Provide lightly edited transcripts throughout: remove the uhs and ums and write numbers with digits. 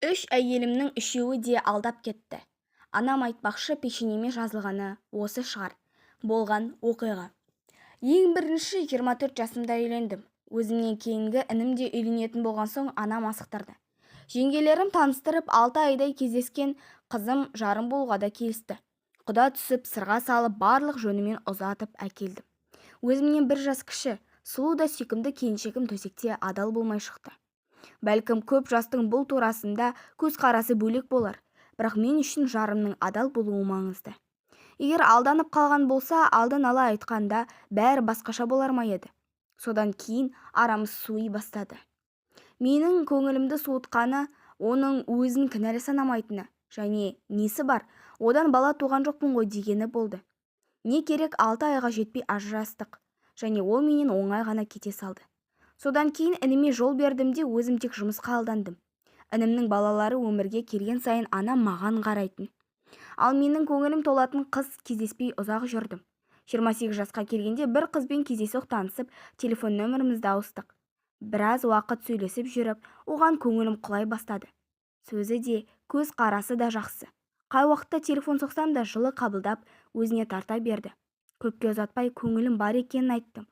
Үш әйелімнің үшеуі де алдап кетті. Анам айтпақшы, пешенеме жазылғаны осы шығар. Болған оқиға. Ең бірінші 24 жасымда үйлендім. Өзімнен кейінгі інім де үйленетін болған соң анам асықтырды. Жеңгелерім таныстырып 6 айдай кездескен қызым жарым болуға да келісті. Құда түсіп сырға салып барлық жөнімен ұзатып әкелдім. Өзімнен бір жас кіші, сұлу да сүйкімді келіншегім төсекте адал болмай шықты. Бәлкім көп жастың бұл турасында көзқарасы бөлек болар, бірақ мен үшін жарымның адал болуы маңызды. Егер алданып қалған болса, алдын ала айтқанда бәрі басқаша болар ма еді. Содан кейін арамыз суи бастады. Менің көңілімді суытқаны, оның өзін кінәлі санамайтыны, және несі бар, одан бала туған жоқпын ғой дегені болды. Не керек, 6 айға жетпей ажырастық, және ол менен оңай ғана кете салды. Содан кейін ініме жол бердім де өзім тек жұмысқа алдандым. Інімнің балалары өмірге келген сайын анам маған қарайтын. Ал менің көңілім толатын қыз кездеспей ұзақ жүрдім. 28 жасқа келгенде бір қызбен кездейсоқ танысып, телефон нөмірімізді ауыстық. Біраз уақыт сөйлесіп жүріп, оған көңілім құлай бастады. Сөзі де, көз қарасы да жақсы. Қай уақытта телефон соқсам да жылы қабылдап, өзіне тарта берді. Көпке ұзатпай көңілім бар екенін айттым.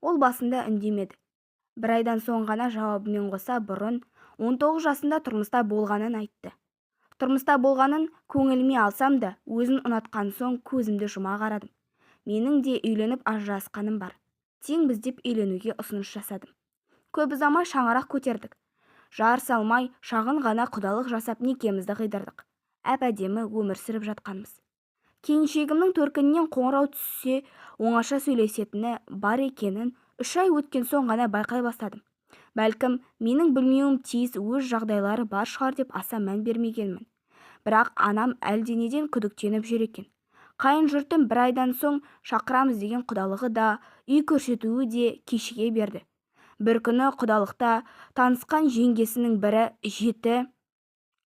Ол басында үндемеді. Бір айдан соң ғана жауабымен қоса бұрын 19 жасында тұрмыста болғанын айтты. Тұрмыста болғанын көңіліме алсам да, өзін ұнатқан соң көзімді жұма қарадым. Менің де үйленіп ажырасқаным бар. Тең біздеп үйленуге ұсыныс жасадым. Көп ұзамай шаңырақ көтердік. Жар салмай, шағын ғана құдалық жасап некемізді қидырдық. Әп-әдемі өмір сүріп жатқанбыз. Келіншегімнің төркінінен қоңырау түссе, оңаша сөйлесетіні бар екенін 3 ай өткен соң ғана байқай бастадым. Бәлкім, менің білмеуім тиіс өз жағдайлары бар шығар деп аса мән бермегенмін. Бірақ анам әлденеден күдіктеніп жүр екен. Қайын жұртым бір айдан соң шақырамыз деген құдалығы да, үй көрсетуі де кешіге берді. Бір күні құдалықта танысқан жеңгесінің бірі 7,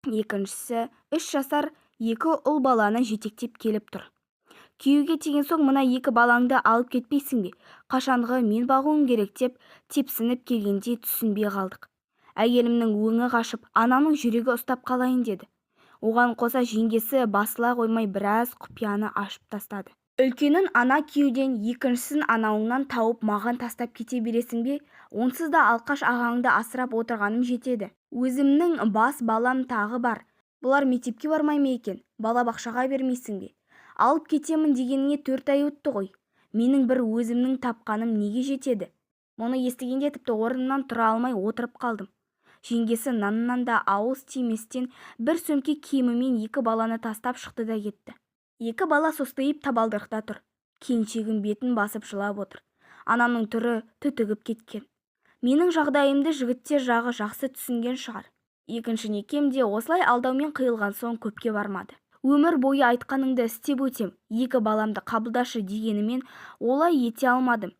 екіншісі 3 жасар 2 ұл баланы жетектеп келіп тұр. Күйеуге теген соң мына 2 балаңды алып кетпейсің бе? Қашанғы мен бағуым керек деп тепсініп келгенде түсінбей қалдық. Әйелімнің өңі қашып, анамның жүрегі ұстап қалайын деді. Оған қоса жеңгесі басыла қоймай біраз құпияны ашып тастады. Үлкенін ана күйеуден, екіншісін анауыңнан тауып маған тастап кете бересің бе? Онсыз да алқаш ағаңды асырап отырғаным жетеді. Өзімнің бас балам тағы бар. Бұлар мектепке бармай ма екен? Балабақшаға бермейсің бе? Алып кетемін дегеніңе 4 ай өтті ғой. Менің бір өзімнің тапқаным неге жетеді? Мұны естігенде тіпті орнымнан тұра алмай отырып қалдым. Жеңгесі нанынан да ауыз тиместен бір сөмке киімімен 2 баланы тастап шықты да кетті. 2 бала состиып табалдырықта тұр. Келіншегім бетін басып жылап отыр. Анамның түрі түтігіп кеткен. Менің жағдайымды жігіттер жағы жақсы түсінген шығар. Екінші некем де осылай алдаумен қиылған соң көпке бармады. Өмір бойы айтқаныңды істеп өтем, 2 баламды қабылдашы дегенімен олай ете алмадым.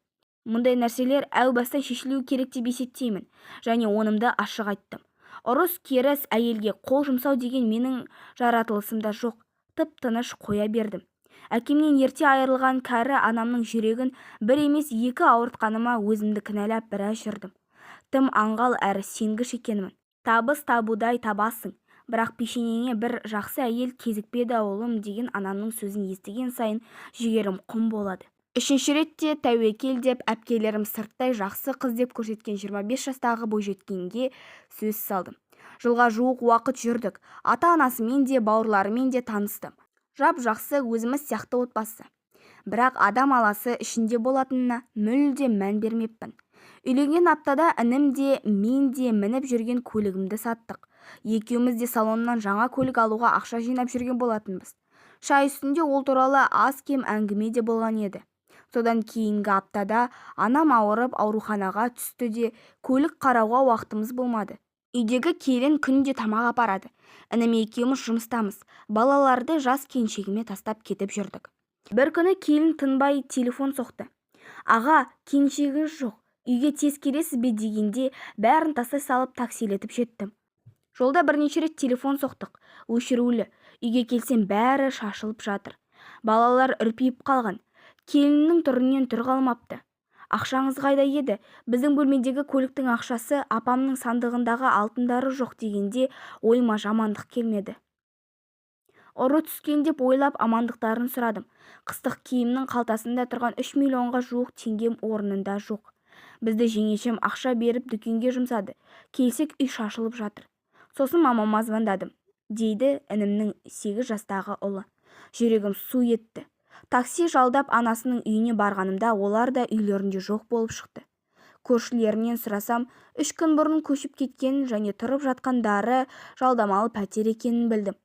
Мұндай нәрселер әу бастан шешілуі керек деп есептеймін, және онымды ашық айттым. Ұрыс керіс әйелге қол жұмсау деген менің жаратылысымда жоқ. Тып-тыныш қоя бердім. Әкемнен ерте айырылған кәрі анамның жүрегін бір емес 2 ауыртқаныма өзімді кінәлап біраз жүрдім. Тым аңғал әрі сенгіш екенмін. Табыс табудай табасың. Бірақ пешенеңе бір жақсы әйел кезікпеді ауылым деген анамның сөзін естіген сайын жігерім құм болады. 3-ші ретте тәуекел деп әпкелерім сырттай жақсы қыз деп көрсеткен 25 жастағы бойжеткенге сөз салдым. Жылға жуық уақыт жүрдік. Ата-анасымен де бауырларымен де таныстым. Жап-жақсы өзіміз сияқты отбасы. Бірақ адам аласы ішінде болатынына мүлде мән бермеппін. Үйленген аптада інім де мен де мініп жүрген көлігімді саттық. Екеуміз де салоннан жаңа көлік алуға ақша жинап жүрген болатынбыз. Шай үстінде ол туралы аз кем әңгіме де болған еді. Содан кейінгі аптада анам ауырып ауруханаға түсті де көлік қарауға уақытымыз болмады. Үйдегі келін күнде тамақ апарады. Інім екеуміз жұмыстамыз. Балаларды жас келіншегіме тастап кетіп жүрдік. Бір күні келін тынбай телефон соқты. Аға, келіншегіңіз жоқ. Үйге тез келесіз бе дегенде бәрін тастай салып таксилетіп жеттім. Жолда бірнеше рет телефон соқтық. Өшірулі. Үйге келсем бәрі шашылып жатыр. Балалар үрпиіп қалған. Келіннің түрінен түр қалмапты. Ақшаңыз қайда еді? Біздің бөлмедегі көліктің ақшасы, апамның сандығындағы алтындары жоқ дегенде ойыма жамандық келмеді. Ұры түскен деп ойлап амандықтарын сұрадым. Қыстық киімнің қалтасында тұрған 3 миллионға жуық теңгем орнында жоқ. Бізді жеңешем ақша беріп дүкенге жұмсады. Келсек үй шашылып жатыр. Сосын мамама звондадым, дейді інімнің 8 жастағы ұлы. Жүрегім су етті. Такси жалдап анасының үйіне барғанымда олар да үйлерінде жоқ болып шықты. Көршілерінен сұрасам, 3 күн бұрын көшіп кеткенін және тұрып жатқандары жалдамалы пәтер екенін білдім.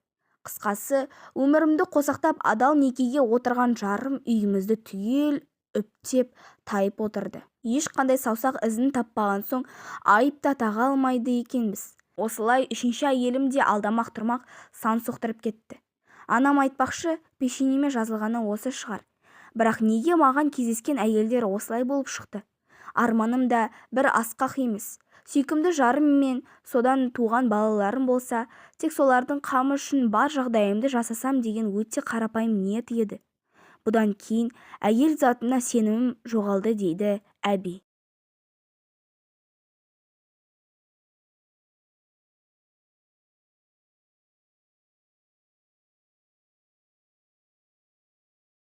Қысқасы, өмірімді қосақтап адал некеге отырған жарым үйімізді түгел үптеп тайып отырды. Ешқандай саусақ ізін таппаған соң айып та таға алмайды екенбіз. Осылай үшінші әйелім де алдамақ тұрмақ сан соқтырып кетті. Анам айтпақшы, пешенеме жазылғаны осы шығар. Бірақ неге маған кездескен әйелдер осылай болып шықты? Арманым да бір асқақ емес. Сүйкімді жарым мен содан туған балаларым болса, тек солардың қамы үшін бар жағдайымды жасасам деген өте қарапайым ниет еді. Бұдан кейін әйел затына сенімім жоғалды, дейді әби.